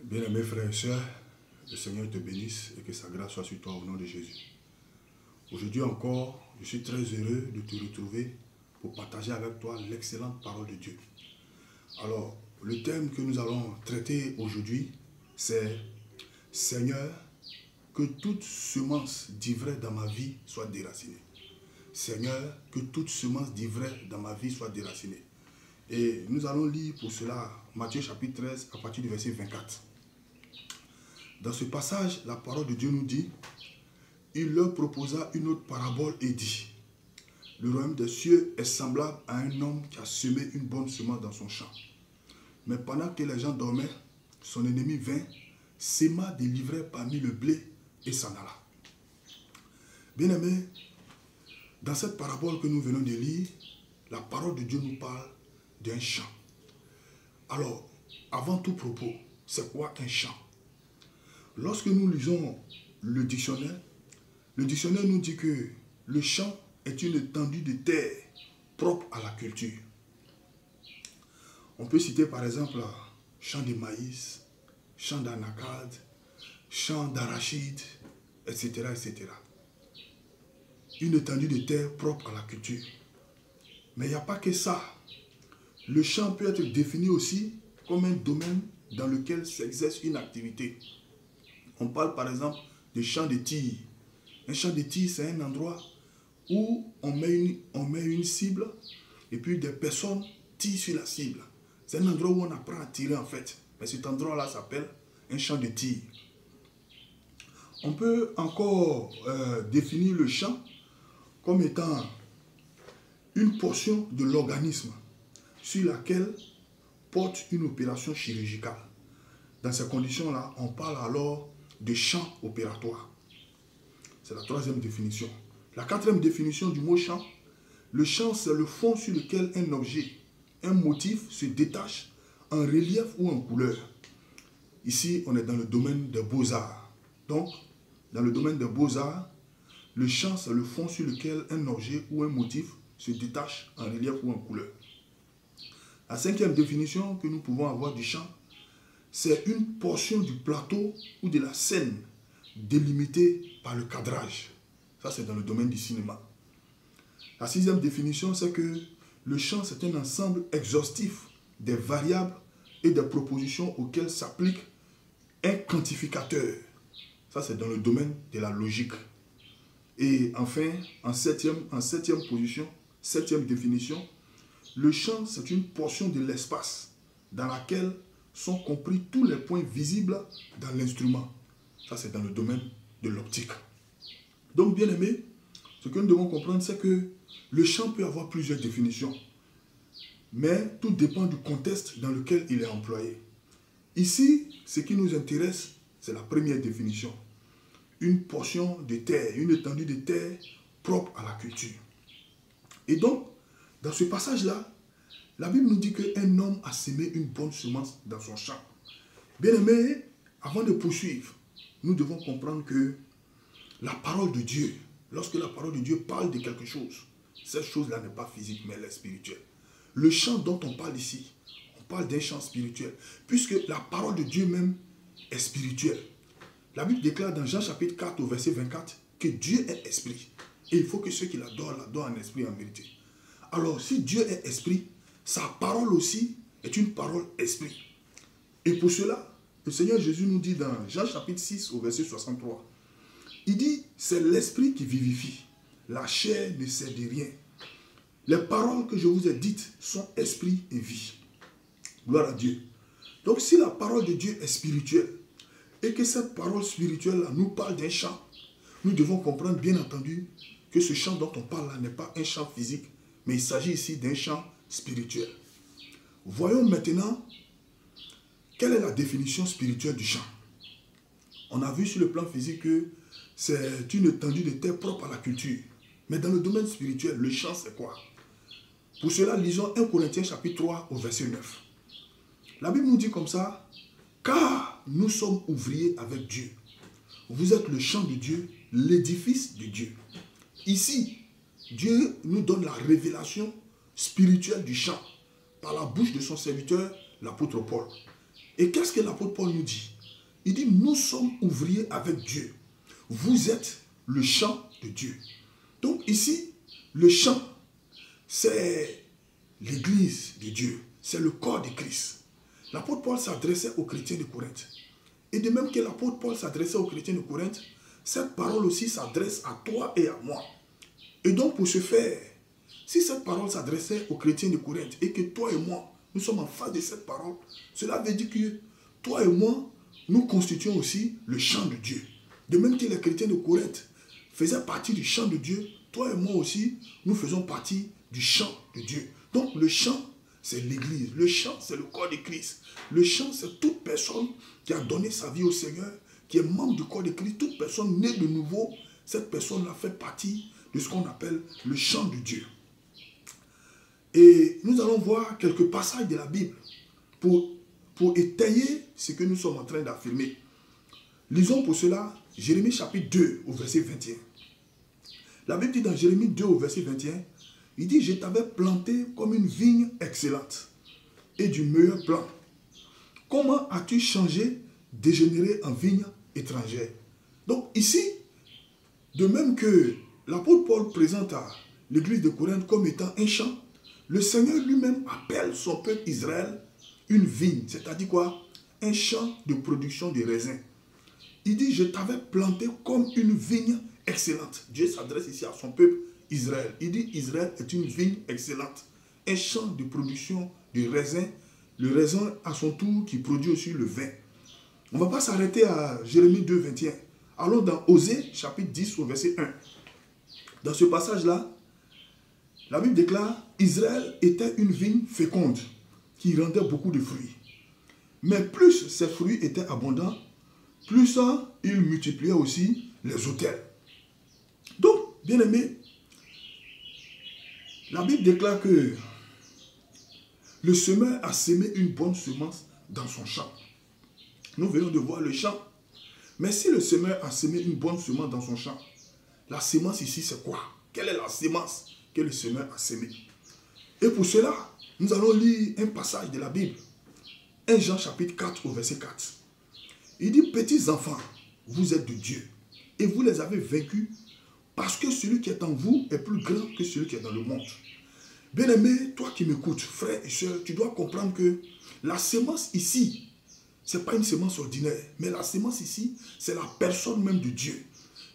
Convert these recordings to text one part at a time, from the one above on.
Bien-aimés frères et sœurs, le Seigneur te bénisse et que sa grâce soit sur toi au nom de Jésus. Aujourd'hui encore, je suis très heureux de te retrouver pour partager avec toi l'excellente parole de Dieu. Alors, le thème que nous allons traiter aujourd'hui, c'est « Seigneur, que toute semence d'ivraie dans ma vie soit déracinée. » Seigneur, que toute semence d'ivraie dans ma vie soit déracinée. Et nous allons lire pour cela Matthieu chapitre 13 à partir du verset 24. Dans ce passage, la parole de Dieu nous dit, il leur proposa une autre parabole et dit, le royaume des cieux est semblable à un homme qui a semé une bonne semence dans son champ. Mais pendant que les gens dormaient, son ennemi vint, sema des livrets parmi le blé et s'en alla. Bien-aimés, dans cette parabole que nous venons de lire, la parole de Dieu nous parle d'un champ. Alors, avant tout propos, c'est quoi un champ? Lorsque nous lisons le dictionnaire nous dit que le champ est une étendue de terre propre à la culture. On peut citer par exemple champ de maïs, champ d'anacard, champ d'arachide, etc., etc. Une étendue de terre propre à la culture. Mais il n'y a pas que ça. Le champ peut être défini aussi comme un domaine dans lequel s'exerce une activité. On parle par exemple de champ de tir. Un champ de tir, c'est un endroit où on met une cible et puis des personnes tirent sur la cible. C'est un endroit où on apprend à tirer en fait. Mais cet endroit-là s'appelle un champ de tir. On peut encore définir le champ comme étant une portion de l'organisme sur laquelle porte une opération chirurgicale. Dans ces conditions-là, on parle alors de champ opératoire. C'est la troisième définition. La quatrième définition du mot champ, le champ c'est le fond sur lequel un objet, un motif se détache en relief ou en couleur. Ici, on est dans le domaine des beaux-arts. Donc, dans le domaine des beaux-arts, le champ c'est le fond sur lequel un objet ou un motif se détache en relief ou en couleur. La cinquième définition que nous pouvons avoir du champ, c'est une portion du plateau ou de la scène délimitée par le cadrage. Ça, c'est dans le domaine du cinéma. La sixième définition, c'est que le champ, c'est un ensemble exhaustif des variables et des propositions auxquelles s'applique un quantificateur. Ça, c'est dans le domaine de la logique. Et enfin, en septième position, septième définition, le champ, c'est une portion de l'espace dans laquelle sont compris tous les points visibles dans l'instrument. Ça, c'est dans le domaine de l'optique. Donc, bien aimé, ce que nous devons comprendre, c'est que le champ peut avoir plusieurs définitions. Mais tout dépend du contexte dans lequel il est employé. Ici, ce qui nous intéresse, c'est la première définition. Une portion de terre, une étendue de terre propre à la culture. Et donc, dans ce passage-là, la Bible nous dit qu'un homme a semé une bonne semence dans son champ. Bien aimé, avant de poursuivre, nous devons comprendre que la parole de Dieu, lorsque la parole de Dieu parle de quelque chose, cette chose-là n'est pas physique, mais elle est spirituelle. Le champ dont on parle ici, on parle d'un champ spirituel, puisque la parole de Dieu même est spirituelle. La Bible déclare dans Jean chapitre 4 au verset 24 que Dieu est esprit. Et il faut que ceux qui l'adorent en esprit et en vérité. Alors, si Dieu est esprit, sa parole aussi est une parole esprit. Et pour cela, le Seigneur Jésus nous dit dans Jean chapitre 6 au verset 63, il dit, c'est l'esprit qui vivifie, la chair ne sert de rien. Les paroles que je vous ai dites sont esprit et vie. Gloire à Dieu. Donc si la parole de Dieu est spirituelle, et que cette parole spirituelle nous parle d'un champ, nous devons comprendre bien entendu que ce champ dont on parle là n'est pas un champ physique, mais il s'agit ici d'un champ spirituel. Voyons maintenant quelle est la définition spirituelle du champ. On a vu sur le plan physique que c'est une étendue de terre propre à la culture. Mais dans le domaine spirituel, le champ c'est quoi? Pour cela, lisons 1 Corinthiens chapitre 3 au verset 9. La Bible nous dit comme ça, car nous sommes ouvriers avec Dieu. Vous êtes le champ de Dieu, l'édifice de Dieu. Ici, Dieu nous donne la révélation spirituelle du champ par la bouche de son serviteur, l'apôtre Paul. Et qu'est-ce que l'apôtre Paul nous dit? Il dit, nous sommes ouvriers avec Dieu. Vous êtes le champ de Dieu. Donc ici, le champ, c'est l'église de Dieu. C'est le corps de Christ. L'apôtre Paul s'adressait aux chrétiens de Corinthe. Et de même que l'apôtre Paul s'adressait aux chrétiens de Corinthe, cette parole aussi s'adresse à toi et à moi. Et donc pour ce faire, si cette parole s'adressait aux chrétiens de Corinthe et que toi et moi, nous sommes en face de cette parole, cela veut dire que toi et moi, nous constituons aussi le champ de Dieu. De même que les chrétiens de Corinthe faisaient partie du champ de Dieu, toi et moi aussi, nous faisons partie du champ de Dieu. Donc le champ, c'est l'église. Le champ, c'est le corps de Christ. Le champ, c'est toute personne qui a donné sa vie au Seigneur, qui est membre du corps de Christ. Toute personne née de nouveau, cette personne-là fait partie de ce qu'on appelle le champ de Dieu. Et nous allons voir quelques passages de la Bible pour étayer ce que nous sommes en train d'affirmer. Lisons pour cela Jérémie chapitre 2 au verset 21. La Bible dit dans Jérémie 2 au verset 21, il dit, je t'avais planté comme une vigne excellente et du meilleur plan. Comment as-tu changé, dégénéré en vigne étrangère? Donc ici, de même que l'apôtre Paul présente à l'église de Corinthe comme étant un champ, le Seigneur lui-même appelle son peuple Israël une vigne, c'est-à-dire quoi? Un champ de production de raisins. Il dit, je t'avais planté comme une vigne excellente. Dieu s'adresse ici à son peuple Israël. Il dit, Israël est une vigne excellente. Un champ de production de raisins. Le raisin à son tour qui produit aussi le vin. On ne va pas s'arrêter à Jérémie 2, 21. Allons dans Osée chapitre 10 au verset 1. Dans ce passage-là, la Bible déclare, Israël était une vigne féconde qui rendait beaucoup de fruits. Mais plus ses fruits étaient abondants, plus il multipliait aussi les autels. Donc, bien aimé, la Bible déclare que le semeur a semé une bonne semence dans son champ. Nous venons de voir le champ. Mais si le semeur a semé une bonne semence dans son champ, la semence ici c'est quoi? Quelle est la semence que le semeur a semée? Et pour cela, nous allons lire un passage de la Bible. 1 Jean chapitre 4 au verset 4. Il dit, petits enfants, vous êtes de Dieu et vous les avez vaincus parce que celui qui est en vous est plus grand que celui qui est dans le monde. Bien-aimé, toi qui m'écoutes, frère et soeur, tu dois comprendre que la semence ici, ce n'est pas une semence ordinaire, mais la semence ici, c'est la personne même de Dieu.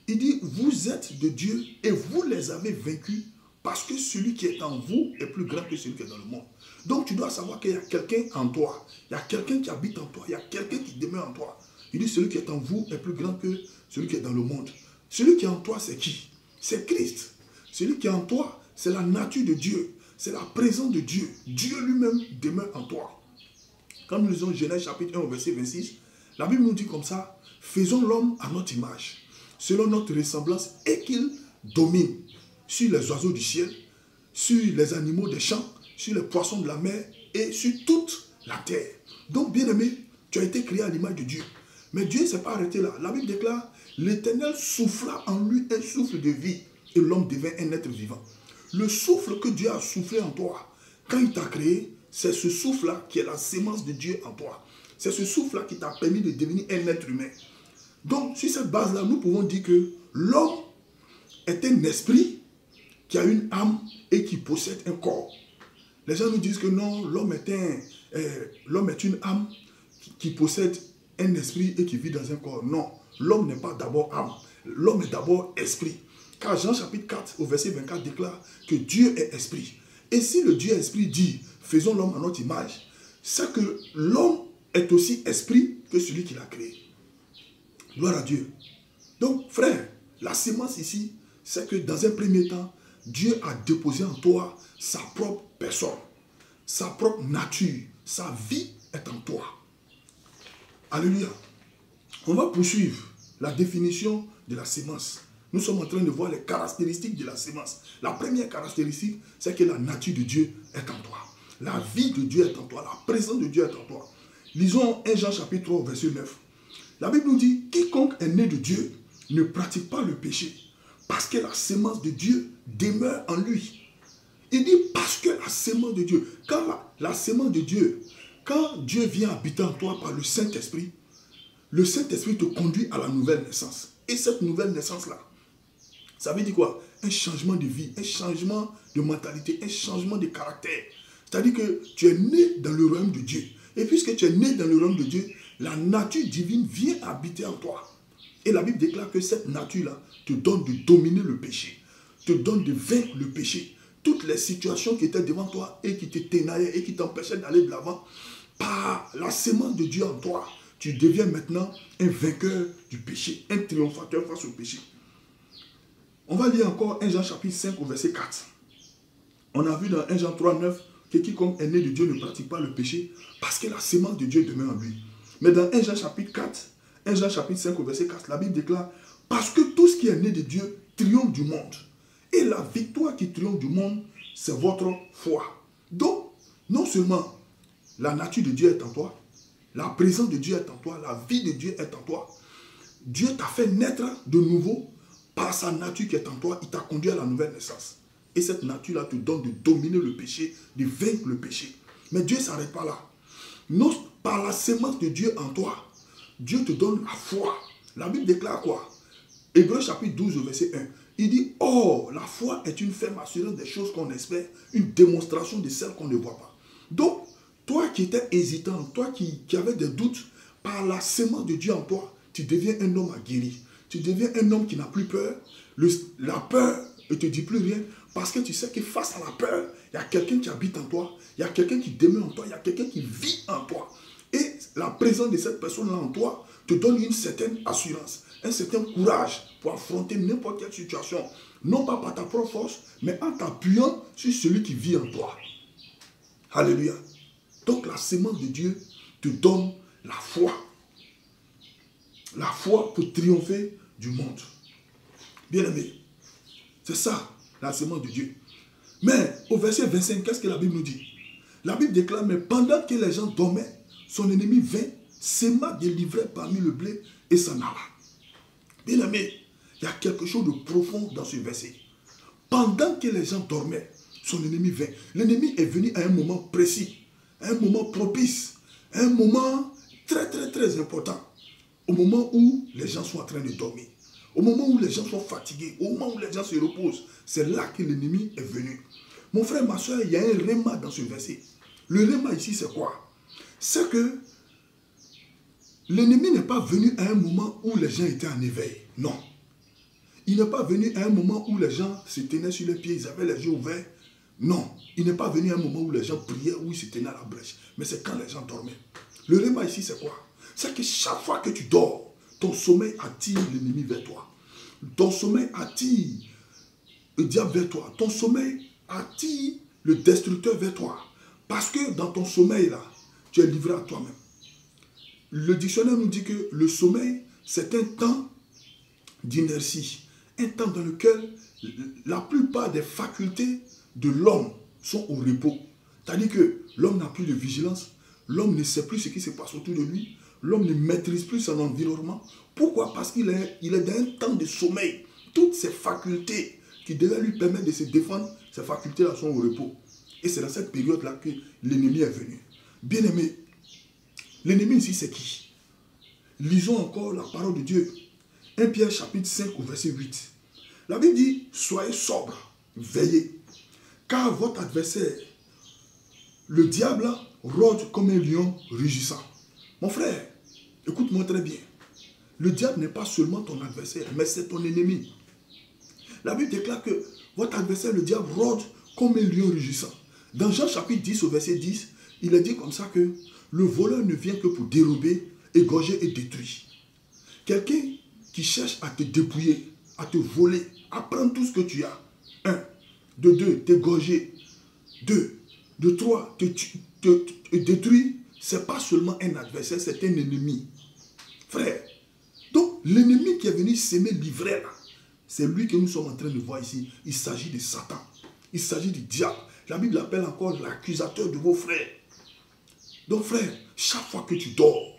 Il dit, vous êtes de Dieu et vous les avez vaincus parce que celui qui est en vous est plus grand que celui qui est dans le monde. Donc tu dois savoir qu'il y a quelqu'un en toi, il y a quelqu'un qui habite en toi, il y a quelqu'un qui demeure en toi. Il dit, celui qui est en vous est plus grand que celui qui est dans le monde. Celui qui est en toi, c'est qui? C'est Christ. Celui qui est en toi, c'est la nature de Dieu. C'est la présence de Dieu. Dieu lui-même demeure en toi. Quand nous lisons Genèse chapitre 1 au verset 26, la Bible nous dit comme ça, faisons l'homme à notre image, selon notre ressemblance, et qu'il domine sur les oiseaux du ciel, sur les animaux des champs, sur les poissons de la mer et sur toute la terre. Donc, bien-aimé, tu as été créé à l'image de Dieu. Mais Dieu ne s'est pas arrêté là. La Bible déclare, l'Éternel souffla en lui un souffle de vie et l'homme devint un être vivant. Le souffle que Dieu a soufflé en toi, quand il t'a créé, c'est ce souffle-là qui est la sémence de Dieu en toi. C'est ce souffle-là qui t'a permis de devenir un être humain. Donc, sur cette base-là, nous pouvons dire que l'homme est un esprit qui a une âme et qui possède un corps. Les gens nous disent que non, l'homme est une âme qui possède un esprit et qui vit dans un corps. Non, l'homme n'est pas d'abord âme. L'homme est d'abord esprit. Car Jean chapitre 4 au verset 24 déclare que Dieu est esprit. Et si le Dieu esprit dit, faisons l'homme à notre image, c'est que l'homme est aussi esprit que celui qui l'a créé. Gloire à Dieu. Donc, frère, la sémence ici, c'est que dans un premier temps, Dieu a déposé en toi sa propre personne, sa propre nature, sa vie est en toi. Alléluia. On va poursuivre la définition de la sémence. Nous sommes en train de voir les caractéristiques de la sémence. La première caractéristique, c'est que la nature de Dieu est en toi. La vie de Dieu est en toi. La présence de Dieu est en toi. Lisons 1 Jean chapitre 3, verset 9. La Bible nous dit, quiconque est né de Dieu ne pratique pas le péché, parce que la sémence de Dieu demeure en lui. Il dit parce que la sémence de Dieu, quand la sémence de Dieu, quand Dieu vient habiter en toi par le Saint-Esprit, le Saint-Esprit te conduit à la nouvelle naissance. Et cette nouvelle naissance-là, ça veut dire quoi? Un changement de vie, un changement de mentalité, un changement de caractère. C'est-à-dire que tu es né dans le royaume de Dieu. Et puisque tu es né dans le royaume de Dieu, la nature divine vient habiter en toi. Et la Bible déclare que cette nature-là te donne de dominer le péché, te donne de vaincre le péché. Toutes les situations qui étaient devant toi et qui te ténaillaient et qui t'empêchaient d'aller de l'avant, par la sémence de Dieu en toi, tu deviens maintenant un vainqueur du péché, un triomphateur face au péché. On va lire encore 1 Jean chapitre 5 au verset 4. On a vu dans 1 Jean 3, 9 que quiconque est né de Dieu ne pratique pas le péché parce que la sémence de Dieu demeure en lui. Mais dans 1 Jean chapitre 4, 1 Jean chapitre 5 au verset 4, la Bible déclare « Parce que tout ce qui est né de Dieu triomphe du monde. Et la victoire qui triomphe du monde, c'est votre foi. » Donc, non seulement la nature de Dieu est en toi, la présence de Dieu est en toi, la vie de Dieu est en toi. Dieu t'a fait naître de nouveau par sa nature qui est en toi. Il t'a conduit à la nouvelle naissance. Et cette nature-là te donne de dominer le péché, de vaincre le péché. Mais Dieu ne s'arrête pas là. Non, par la sémence de Dieu en toi, Dieu te donne la foi. La Bible déclare quoi? Hébreux chapitre 12 au verset 1. Il dit, « Oh, la foi est une ferme assurance des choses qu'on espère, une démonstration de celles qu'on ne voit pas. » Donc, toi qui étais hésitant, toi qui avais des doutes, par la sémence de Dieu en toi, tu deviens un homme aguerri. Tu deviens un homme qui n'a plus peur. La peur ne te dit plus rien parce que tu sais que face à la peur, il y a quelqu'un qui habite en toi, il y a quelqu'un qui demeure en toi, il y a quelqu'un qui vit en toi. Et la présence de cette personne-là en toi te donne une certaine assurance, un certain courage pour affronter n'importe quelle situation. Non pas par ta propre force, mais en t'appuyant sur celui qui vit en toi. Alléluia. Donc la sémence de Dieu te donne la foi. La foi pour triompher du monde. Bien-aimé, c'est ça la sémence de Dieu. Mais au verset 25, qu'est-ce que la Bible nous dit? La Bible déclare, mais pendant que les gens dormaient, son ennemi vint, sema des livrets parmi le blé et s'en alla. Bien-aimé, il y a quelque chose de profond dans ce verset. Pendant que les gens dormaient, son ennemi vint. L'ennemi est venu à un moment précis, à un moment propice, à un moment très très très important. Au moment où les gens sont en train de dormir, au moment où les gens sont fatigués, au moment où les gens se reposent, c'est là que l'ennemi est venu. Mon frère, ma soeur, il y a un réma dans ce verset. Le réma ici, c'est quoi? C'est que l'ennemi n'est pas venu à un moment où les gens étaient en éveil. Non. Il n'est pas venu à un moment où les gens se tenaient sur les pieds, ils avaient les yeux ouverts. Non. Il n'est pas venu à un moment où les gens priaient, où ils se tenaient à la brèche. Mais c'est quand les gens dormaient. Le réma ici, c'est quoi? C'est que chaque fois que tu dors, ton sommeil attire l'ennemi vers toi. Ton sommeil attire le diable vers toi. Ton sommeil attire le destructeur vers toi. Parce que dans ton sommeil, là, tu es livré à toi-même. Le dictionnaire nous dit que le sommeil, c'est un temps d'inertie. Un temps dans lequel la plupart des facultés de l'homme sont au repos. C'est-à-dire que l'homme n'a plus de vigilance. L'homme ne sait plus ce qui se passe autour de lui. L'homme ne maîtrise plus son environnement. Pourquoi? Parce qu'il est dans un temps de sommeil. Toutes ses facultés qui devaient lui permettre de se défendre, ces facultés-là sont au repos. Et c'est dans cette période-là que l'ennemi est venu. Bien-aimé, l'ennemi ici, c'est qui? Lisons encore la parole de Dieu. 1 Pierre chapitre 5 au verset 8. La Bible dit, soyez sobres, veillez, car votre adversaire, le diable, rôde comme un lion rugissant. Mon frère, écoute-moi très bien. Le diable n'est pas seulement ton adversaire, mais c'est ton ennemi. La Bible déclare que votre adversaire, le diable, rôde comme un lion rugissant. Dans Jean chapitre 10 au verset 10, il est dit comme ça que le voleur ne vient que pour dérober, égorger et détruire. Quelqu'un qui cherche à te dépouiller, à te voler, à prendre tout ce que tu as. 1. De 2, t'égorger. 2. De 3, te détruire. Ce n'est pas seulement un adversaire, c'est un ennemi. Frère, donc l'ennemi qui est venu s'aimer l'ivraie là, c'est lui que nous sommes en train de voir ici. Il s'agit de Satan. Il s'agit du diable. La Bible l'appelle encore l'accusateur de vos frères. Donc frère, chaque fois que tu dors,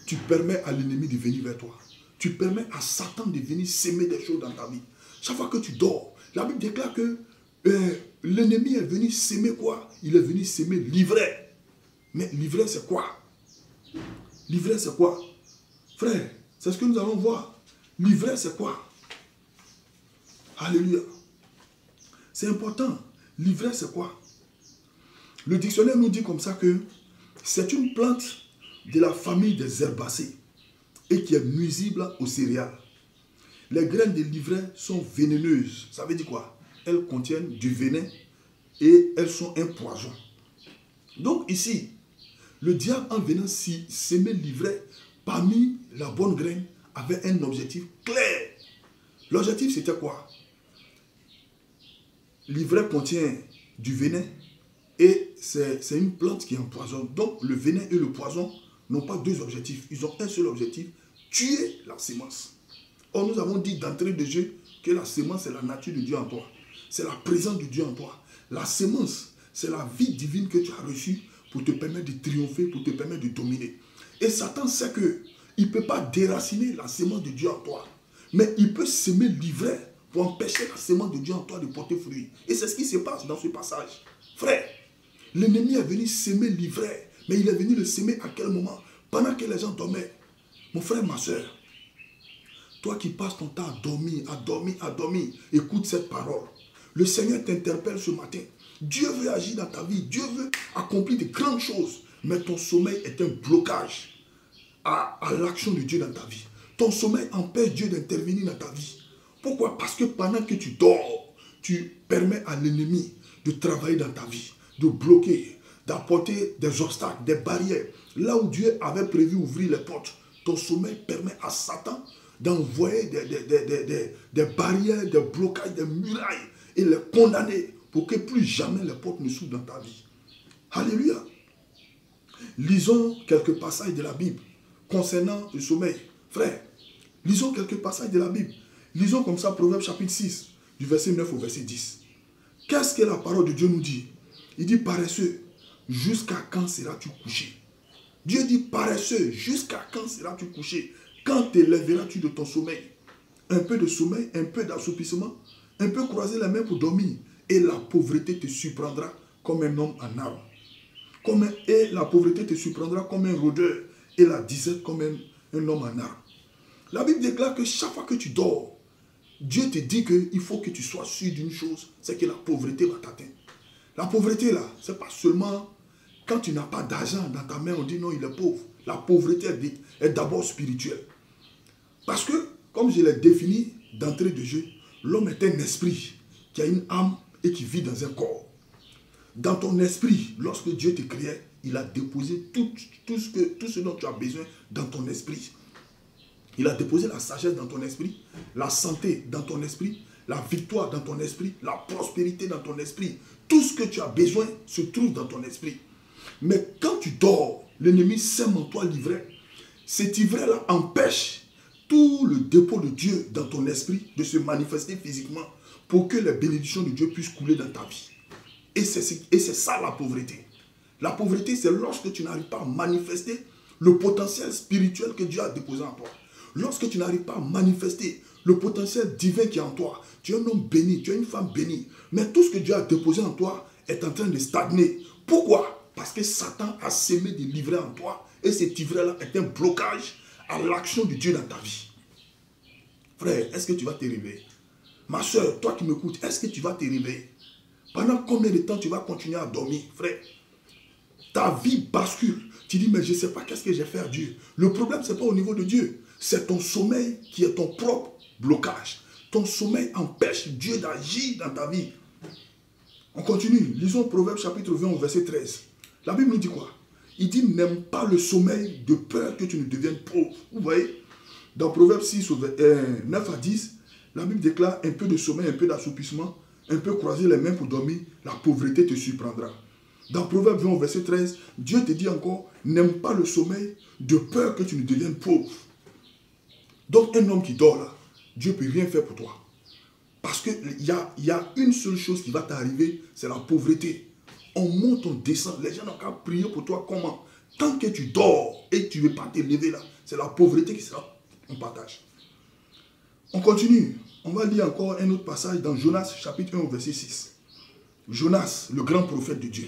tu permets à l'ennemi de venir vers toi. Tu permets à Satan de venir s'aimer des choses dans ta vie. Chaque fois que tu dors, la Bible déclare que l'ennemi est venu s'aimer quoi? Il est venu s'aimer l'ivraie. Mais l'ivraie c'est quoi? L'ivresse, c'est quoi? Frère, c'est ce que nous allons voir. L'ivresse, c'est quoi? Alléluia. C'est important. L'ivresse, c'est quoi? Le dictionnaire nous dit comme ça que c'est une plante de la famille des herbacées et qui est nuisible aux céréales. Les graines de l'ivraie sont vénéneuses. Ça veut dire quoi? Elles contiennent du venin et elles sont un poison. Donc ici, le diable en venant s'aimer l'ivraie parmi la bonne graine avait un objectif clair. L'objectif c'était quoi? L'ivraie contient du venin et c'est une plante qui empoisonne. Donc le venin et le poison n'ont pas deux objectifs. Ils ont un seul objectif, tuer la sémence. Or nous avons dit d'entrée de jeu que la sémence c'est la nature de Dieu en toi. C'est la présence de Dieu en toi. La sémence, c'est la vie divine que tu as reçue pour te permettre de triompher, pour te permettre de dominer. Et Satan sait qu'il ne peut pas déraciner la sémence de Dieu en toi. Mais il peut s'aimer l'ivraie pour empêcher la sémence de Dieu en toi de porter fruit. Et c'est ce qui se passe dans ce passage. Frère, l'ennemi est venu s'aimer l'ivraie. Mais il est venu le s'aimer à quel moment? Pendant que les gens dormaient. Mon frère, ma soeur, toi qui passes ton temps à dormir, écoute cette parole. Le Seigneur t'interpelle ce matin. Dieu veut agir dans ta vie. Dieu veut accomplir de grandes choses. Mais ton sommeil est un blocage à l'action de Dieu dans ta vie. Ton sommeil empêche Dieu d'intervenir dans ta vie. Pourquoi? Parce que pendant que tu dors, tu permets à l'ennemi de travailler dans ta vie, de bloquer, d'apporter des obstacles, des barrières. Là où Dieu avait prévu ouvrir les portes, ton sommeil permet à Satan d'envoyer des barrières, des blocages, des murailles et les condamner pour que plus jamais les portes ne s'ouvrent dans ta vie. Alléluia. Lisons quelques passages de la Bible concernant le sommeil. Frère, lisons quelques passages de la Bible. Lisons comme ça Proverbes chapitre 6, du verset 9 au verset 10. Qu'est-ce que la parole de Dieu nous dit? Il dit paresseux, jusqu'à quand seras-tu couché? Dieu dit paresseux, jusqu'à quand seras-tu couché? Quand te lèveras-tu de ton sommeil? Un peu de sommeil, un peu d'assoupissement, un peu croiser les mains pour dormir. Et la pauvreté te surprendra comme un homme en arme. Et la pauvreté te surprendra comme un rôdeur. Et la disette comme un homme en arme. La Bible déclare que chaque fois que tu dors, Dieu te dit qu'il faut que tu sois sûr d'une chose, c'est que la pauvreté va t'atteindre. La pauvreté là, ce n'est pas seulement quand tu n'as pas d'argent dans ta main, on dit non, il est pauvre. La pauvreté est d'abord spirituelle. Parce que, comme je l'ai défini d'entrée de jeu, l'homme est un esprit qui a une âme et qui vit dans un corps. Dans ton esprit, lorsque Dieu te créait, il a déposé tout ce dont tu as besoin dans ton esprit. Il a déposé la sagesse dans ton esprit, la santé dans ton esprit, la victoire dans ton esprit, la prospérité dans ton esprit. Tout ce que tu as besoin se trouve dans ton esprit. Mais quand tu dors, l'ennemi sème en toi l'ivraie. Cet ivraie-là empêche tout le dépôt de Dieu dans ton esprit de se manifester physiquement pour que les bénédictions de Dieu puissent couler dans ta vie. Et c'est ça la pauvreté. La pauvreté, c'est lorsque tu n'arrives pas à manifester le potentiel spirituel que Dieu a déposé en toi. Lorsque tu n'arrives pas à manifester le potentiel divin qui est en toi, tu es un homme béni, tu es une femme bénie. Mais tout ce que Dieu a déposé en toi est en train de stagner. Pourquoi? Parce que Satan a sémé de l'ivraie en toi. Et cet ivraie-là est un blocage à l'action de Dieu dans ta vie. Frère, est-ce que tu vas te réveiller? Ma soeur, toi qui m'écoutes, est-ce que tu vas te réveiller? Pendant combien de temps tu vas continuer à dormir, frère? Ta vie bascule. Tu dis, mais je ne sais pas qu'est-ce que j'ai fait à Dieu. Le problème, ce n'est pas au niveau de Dieu. C'est ton sommeil qui est ton propre blocage. Ton sommeil empêche Dieu d'agir dans ta vie. On continue. Lisons Proverbes chapitre 20 au verset 13. La Bible nous dit quoi? Il dit, n'aime pas le sommeil de peur que tu ne deviennes pauvre. Vous voyez? Dans Proverbes 6, 9 à 10, la Bible déclare un peu de sommeil, un peu d'assoupissement, un peu croiser les mains pour dormir, la pauvreté te surprendra. Dans Proverbes 20 au verset 13, Dieu te dit encore, n'aime pas le sommeil de peur que tu ne deviennes pauvre. Donc un homme qui dort là, Dieu ne peut rien faire pour toi. Parce qu'il y a une seule chose qui va t'arriver, c'est la pauvreté. On monte, on descend. Les gens n'ont qu'à prier pour toi comment? Tant que tu dors et que tu ne veux pas te lever là, c'est la pauvreté qui sera en partage. On continue. On va lire encore un autre passage dans Jonas chapitre 1 au verset 6. Jonas, le grand prophète de Dieu.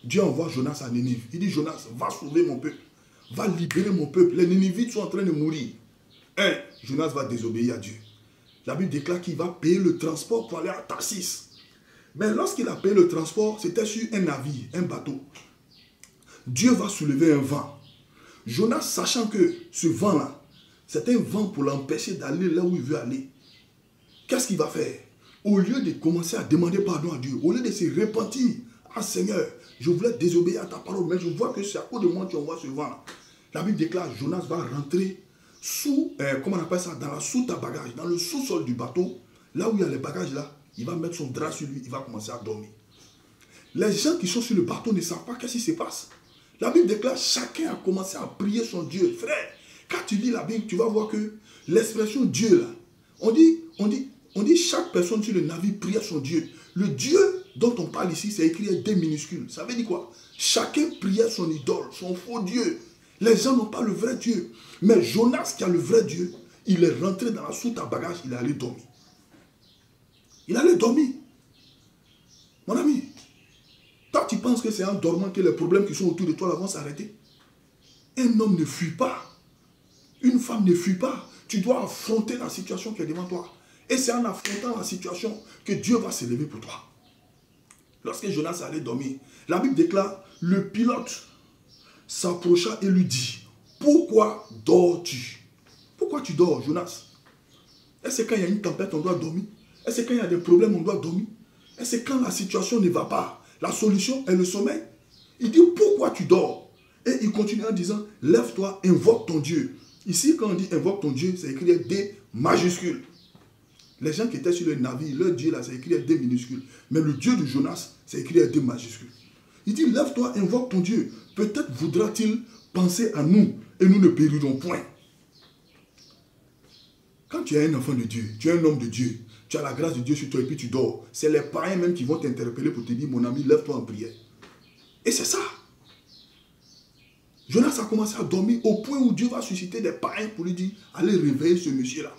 Dieu envoie Jonas à Nénive. Il dit, Jonas, va sauver mon peuple. va libérer mon peuple. Les Ninivites sont en train de mourir. Jonas va désobéir à Dieu. La Bible déclare qu'il va payer le transport pour aller à Tarsis. Mais lorsqu'il a payé le transport, c'était sur un navire, un bateau. Dieu va soulever un vent. Jonas, sachant que ce vent-là, c'est un vent pour l'empêcher d'aller là où il veut aller. Qu'est-ce qu'il va faire? Au lieu de commencer à demander pardon à Dieu, au lieu de se repentir, ah Seigneur, je voulais désobéir à ta parole, mais je vois que c'est à cause de moi que tu envoies ce vent-là. La Bible déclare, Jonas va rentrer sous, comment on appelle ça, dans la soute à bagages, dans le sous-sol du bateau, là où il y a les bagages là, il va mettre son drap sur lui, il va commencer à dormir. Les gens qui sont sur le bateau ne savent pas qu'est-ce qui se passe. La Bible déclare, chacun a commencé à prier son Dieu. Frère, quand tu lis la Bible, tu vas voir que l'expression Dieu là, on dit chaque personne sur le navire priait son Dieu. Le Dieu dont on parle ici, c'est écrit D minuscule. Ça veut dire quoi? Chacun priait son idole, son faux Dieu. Les gens n'ont pas le vrai Dieu. Mais Jonas, qui a le vrai Dieu, il est rentré dans la soute à bagages, il est allé dormir. Il allait dormir. Mon ami, toi tu penses que c'est en dormant que les problèmes qui sont autour de toi là vont s'arrêter? Un homme ne fuit pas. Une femme ne fuit pas. Tu dois affronter la situation qui est devant toi. Et c'est en affrontant la situation que Dieu va se lever pour toi. Lorsque Jonas allait dormir, la Bible déclare, le pilote s'approcha et lui dit, pourquoi dors-tu? Pourquoi tu dors, Jonas? Est-ce que quand il y a une tempête, on doit dormir? Est-ce que quand il y a des problèmes, on doit dormir? Est-ce que quand la situation ne va pas, la solution est le sommeil? Il dit, pourquoi tu dors? Et il continue en disant, lève-toi, invoque ton Dieu. Ici, quand on dit invoque ton Dieu, c'est écrit D majuscule. Les gens qui étaient sur le navire, leur Dieu là, c'est écrit D minuscule. Mais le Dieu de Jonas, c'est écrit D majuscule. Il dit, lève-toi, invoque ton Dieu. Peut-être voudra-t-il penser à nous et nous ne périrons point. Quand tu es un enfant de Dieu, tu es un homme de Dieu, tu as la grâce de Dieu sur toi et puis tu dors. C'est les païens même qui vont t'interpeller pour te dire, mon ami, lève-toi en prière. Et c'est ça. Jonas a commencé à dormir au point où Dieu va susciter des païens pour lui dire, allez réveiller ce monsieur-là.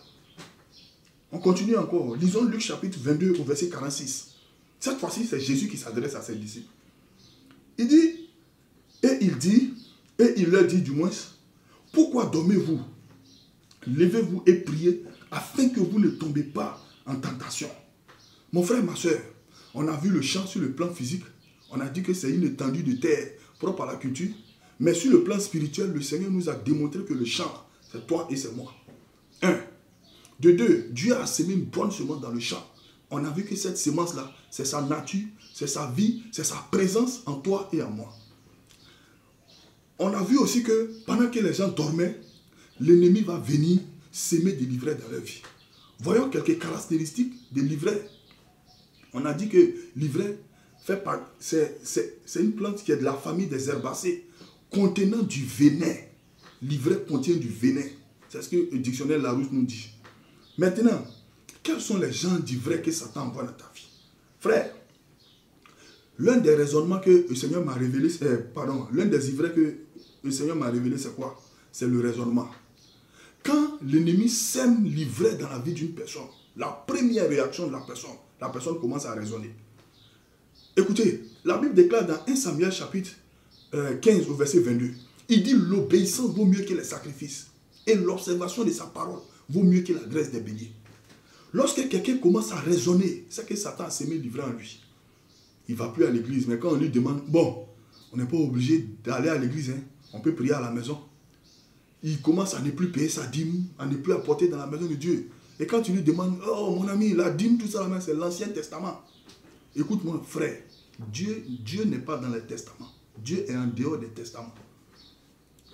On continue encore. Lisons Luc chapitre 22 au verset 46. Cette fois-ci, c'est Jésus qui s'adresse à ses disciples. Il dit, et il leur dit du moins, pourquoi dormez-vous? Levez-vous et priez afin que vous ne tombez pas en tentation. Mon frère, ma soeur, on a vu le champ sur le plan physique. On a dit que c'est une étendue de terre propre à la culture. Mais sur le plan spirituel, le Seigneur nous a démontré que le champ, c'est toi et c'est moi. 1. De 2, Dieu a semé une bonne semence dans le champ. On a vu que cette semence-là, c'est sa nature, c'est sa vie, c'est sa présence en toi et en moi. On a vu aussi que pendant que les gens dormaient, l'ennemi va venir s'aimer des livrets dans leur vie. Voyons quelques caractéristiques des livrets. On a dit que l'ivraie, c'est une plante qui est de la famille des herbacées, contenant du venin. L'ivraie contient du venin. C'est ce que le dictionnaire Larousse nous dit. Maintenant, quels sont les gens d'ivraie que Satan envoie dans ta vie? Frère, l'un des raisonnements que le Seigneur m'a révélé, l'un des ivraies que le Seigneur m'a révélé, c'est quoi? C'est le raisonnement. Quand l'ennemi sème l'ivraie dans la vie d'une personne, la première réaction de la personne commence à raisonner. Écoutez, la Bible déclare dans 1 Samuel chapitre 15 au verset 22, il dit l'obéissance vaut mieux que les sacrifices et l'observation de sa parole vaut mieux que la graisse des béliers. Lorsque quelqu'un commence à raisonner, c'est que Satan a semé l'ivraie en lui. Il ne va plus à l'église, mais quand on lui demande, bon, on n'est pas obligé d'aller à l'église, hein, on peut prier à la maison. Il commence à ne plus payer sa dîme, à ne plus apporter dans la maison de Dieu. Et quand tu lui demandes, oh mon ami, la dîme, tout ça, c'est l'Ancien Testament. Écoute-moi, frère, Dieu n'est pas dans les testaments. Dieu est en dehors des testaments.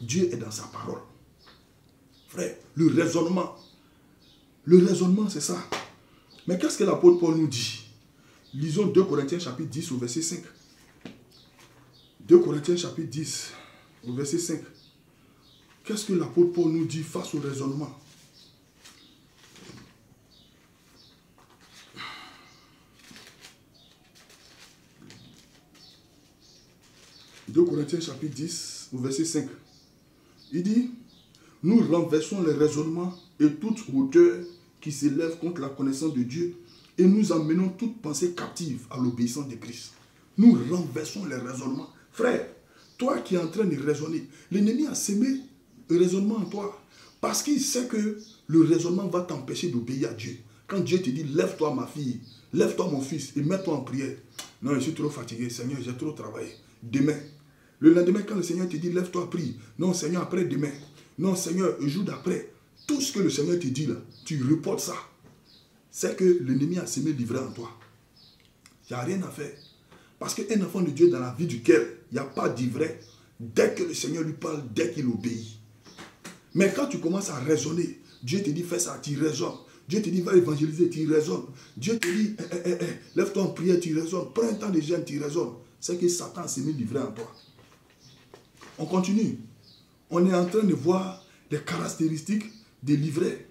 Dieu est dans sa parole. Frère, le raisonnement, c'est ça. Mais qu'est-ce que l'apôtre Paul nous dit? Lisons 2 Corinthiens chapitre 10 au verset 5. 2 Corinthiens chapitre 10 au verset 5. Qu'est-ce que l'apôtre Paul nous dit face au raisonnement? « 2 Corinthiens chapitre 10 au verset 5. Il dit, nous renversons les raisonnements et toute hauteur qui s'élève contre la connaissance de Dieu et nous emmenons toute pensée captive à l'obéissance de Christ. Nous renversons les raisonnements. Frère, Toi qui es en train de raisonner, l'ennemi a semé le raisonnement en toi. Parce qu'il sait que le raisonnement va t'empêcher d'obéir à Dieu. Quand Dieu te dit, lève-toi ma fille, lève-toi mon fils et mets-toi en prière. Non, je suis trop fatigué, Seigneur, j'ai trop travaillé. Demain. Le lendemain, quand le Seigneur te dit, lève-toi, prie. Non, Seigneur, après demain. Non, Seigneur, le jour d'après. Tout ce que le Seigneur te dit là, tu reportes ça. C'est que l'ennemi a semé l'ivraie en toi. Il n'y a rien à faire. Parce qu'un enfant de Dieu dans la vie duquel il n'y a pas d'ivraie, dès que le Seigneur lui parle, dès qu'il obéit. Mais quand tu commences à raisonner, Dieu te dit fais ça, tu raisonnes. Dieu te dit va évangéliser, tu raisonnes. Dieu te dit lève-toi en prière, tu raisonnes. Prends un temps de jeûne, tu raisonnes. C'est que Satan a semé l'ivraie en toi. On continue. On est en train de voir les caractéristiques de l'ivraie.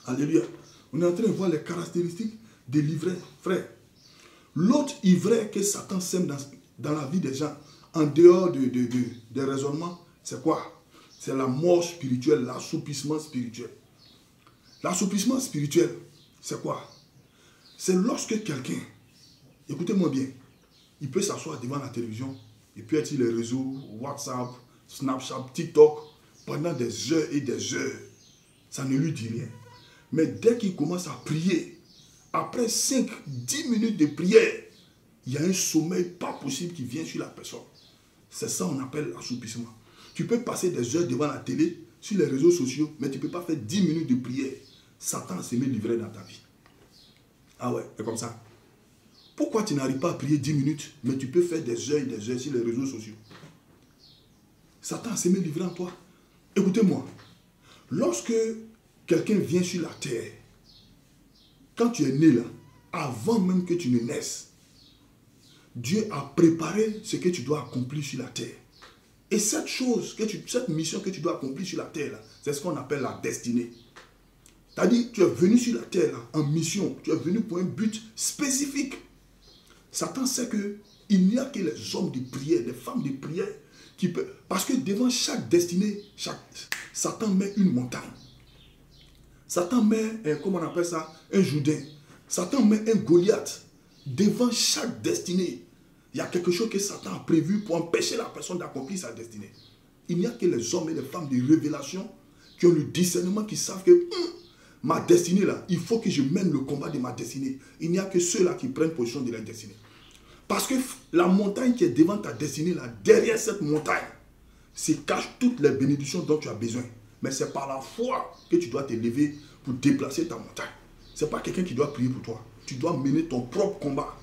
Alléluia. On est en train de voir les caractéristiques de l'ivraie, frère. L'autre ivraie que Satan sème dans la vie des gens, en dehors des raisonnements, c'est quoi? C'est la mort spirituelle, l'assoupissement spirituel. L'assouplissement spirituel, c'est quoi? C'est lorsque quelqu'un, écoutez-moi bien, il peut s'asseoir devant la télévision, il peut être sur les réseaux, WhatsApp, Snapchat, TikTok, pendant des heures et des heures. Ça ne lui dit rien. Mais dès qu'il commence à prier, après 5-10 minutes de prière, il y a un sommeil pas possible qui vient sur la personne. C'est ça qu'on appelle l'assoupissement. Tu peux passer des heures devant la télé, sur les réseaux sociaux, mais tu ne peux pas faire 10 minutes de prière. Satan a semé l'ivraie dans ta vie. Ah ouais, c'est comme ça. Pourquoi tu n'arrives pas à prier 10 minutes, mais tu peux faire des heures et des heures sur les réseaux sociaux? Satan a semé l'ivraie en toi. Écoutez-moi. Lorsque quelqu'un vient sur la terre, quand tu es né là, avant même que tu ne naisses, Dieu a préparé ce que tu dois accomplir sur la terre. Et cette chose, cette mission que tu dois accomplir sur la terre, là, c'est ce qu'on appelle la destinée. C'est-à-dire, tu es venu sur la terre là, en mission, tu es venu pour un but spécifique. Satan sait qu'il n'y a que les hommes de prière, les femmes de prière qui peuvent. Parce que devant chaque destinée, Satan met une montagne. Satan met, comment on appelle ça, un Jourdain. Satan met un Goliath. Devant chaque destinée, il y a quelque chose que Satan a prévu pour empêcher la personne d'accomplir sa destinée. Il n'y a que les hommes et les femmes de révélation qui ont le discernement, qui savent que ma destinée là, il faut que je mène le combat de ma destinée. Il n'y a que ceux-là qui prennent position de la destinée. Parce que la montagne qui est devant ta destinée là, derrière cette montagne, se cachent toutes les bénédictions dont tu as besoin. Mais c'est par la foi que tu dois te lever pour déplacer ta montagne. Ce n'est pas quelqu'un qui doit prier pour toi. Tu dois mener ton propre combat.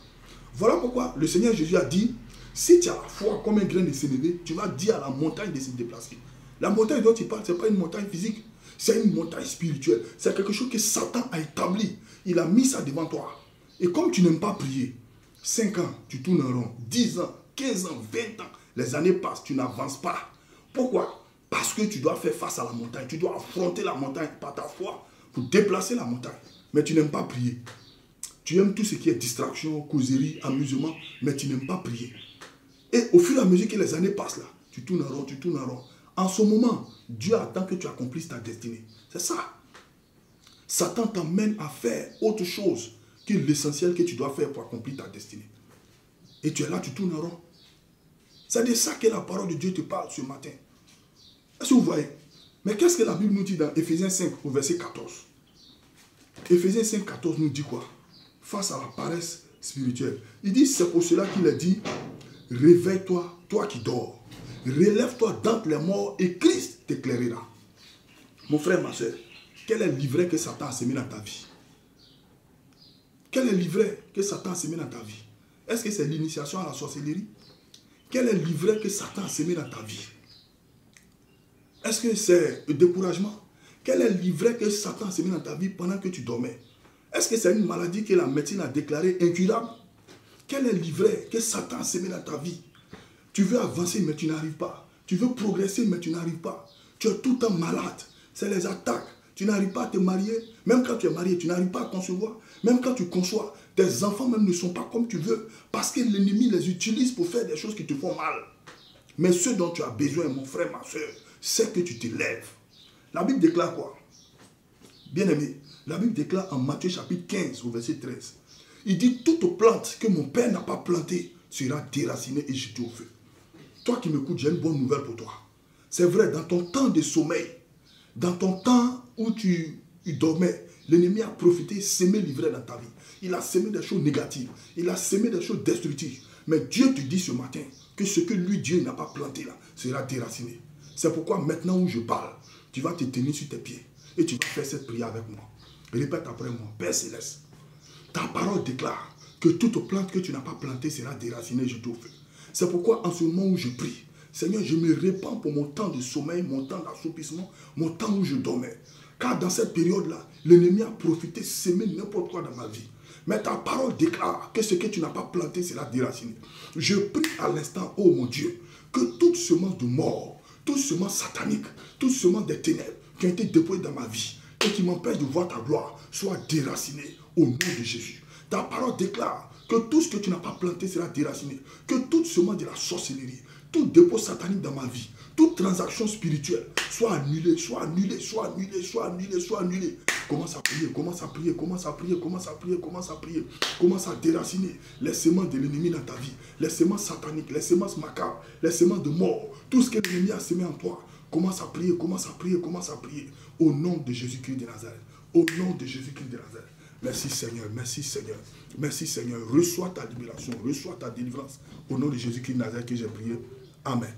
Voilà pourquoi le Seigneur Jésus a dit, si tu as la foi comme un grain de sénévé, tu vas dire à la montagne de se déplacer. La montagne dont tu parles, ce n'est pas une montagne physique. C'est une montagne spirituelle. C'est quelque chose que Satan a établi. Il a mis ça devant toi. Et comme tu n'aimes pas prier, 5 ans, tu tournes en rond. 10 ans, 15 ans, 20 ans, les années passent, tu n'avances pas. Pourquoi? Parce que tu dois faire face à la montagne. Tu dois affronter la montagne par ta foi pour déplacer la montagne. Mais tu n'aimes pas prier. Tu aimes tout ce qui est distraction, causerie, amusement, mais tu n'aimes pas prier. Et au fur et à mesure que les années passent là, tu tournes en rond, tu tournes en rond. En ce moment, Dieu attend que tu accomplisses ta destinée. C'est ça. Satan t'emmène à faire autre chose que l'essentiel que tu dois faire pour accomplir ta destinée. Et tu es là, tu tournes en rond. C'est de ça que la parole de Dieu te parle ce matin. Est-ce que vous voyez? Mais qu'est-ce que la Bible nous dit dans Éphésiens 5, au verset 14? Éphésiens 5, 14 nous dit quoi? Face à la paresse spirituelle. Il dit, c'est pour cela qu'il a dit, réveille-toi, toi qui dors. Relève-toi d'entre les morts et Christ t'éclairera. Mon frère, ma soeur, quel est l'ivraie que Satan a semé dans ta vie? Quel est l'ivraie que Satan a semé dans ta vie? Est-ce que c'est l'initiation à la sorcellerie? Quel est l'ivraie que Satan a semé dans ta vie? Est-ce que c'est le découragement? Quel est l'ivraie que Satan a semé dans ta vie pendant que tu dormais? Est-ce que c'est une maladie que la médecine a déclarée incurable? Quel est l'ivraie que Satan a semé dans ta vie? Tu veux avancer mais tu n'arrives pas. Tu veux progresser mais tu n'arrives pas. Tu es tout le temps malade. C'est les attaques. Tu n'arrives pas à te marier. Même quand tu es marié, tu n'arrives pas à concevoir. Même quand tu conçois, tes enfants même ne sont pas comme tu veux. Parce que l'ennemi les utilise pour faire des choses qui te font mal. Mais ce dont tu as besoin, mon frère, ma soeur, c'est que tu te lèves. La Bible déclare quoi? Bien-aimé, la Bible déclare en Matthieu chapitre 15 au verset 13. Il dit, toute plante que mon Père n'a pas plantée sera déracinée et jetée au feu. Toi qui m'écoutes, j'ai une bonne nouvelle pour toi. C'est vrai, dans ton temps de sommeil, dans ton temps où tu dormais, l'ennemi a profité, semé l'ivraie dans ta vie. Il a semé des choses négatives. Il a semé des choses destructives. Mais Dieu te dit ce matin que ce que lui, Dieu n'a pas planté là, sera déraciné. C'est pourquoi maintenant où je parle, tu vas te tenir sur tes pieds et tu vas faire cette prière avec moi. Répète après moi. Père Céleste, ta parole déclare que toute plante que tu n'as pas plantée sera déracinée, jetée au feu. C'est pourquoi en ce moment où je prie, Seigneur, je me répands pour mon temps de sommeil, mon temps d'assoupissement, mon temps où je dormais. Car dans cette période-là, l'ennemi a profité, semé n'importe quoi dans ma vie. Mais ta parole déclare que ce que tu n'as pas planté sera déraciné. Je prie à l'instant, oh mon Dieu, que toute semence de mort, toute semence satanique, toute semence des ténèbres qui ont été déposées dans ma vie et qui m'empêchent de voir ta gloire soit déracinée au nom de Jésus. Ta parole déclare que tout ce que tu n'as pas planté sera déraciné. Que toute semence de la sorcellerie, tout dépôt satanique dans ma vie, toute transaction spirituelle soit annulée, soit annulée, soit annulée, soit annulée, soit annulée. Commence à prier, commence à prier, commence à prier, commence à prier, commence à prier. Commence à déraciner les semences de l'ennemi dans ta vie, les semences sataniques, les semences macabres, les semences de mort, tout ce que l'ennemi a semé en toi. Commence à prier, commence à prier, commence à prier. Au nom de Jésus-Christ de Nazareth. Au nom de Jésus-Christ de Nazareth. Merci Seigneur, merci Seigneur, merci Seigneur. Reçois ta libération, reçois ta délivrance. Au nom de Jésus-Christ de Nazareth que j'ai prié. Amen.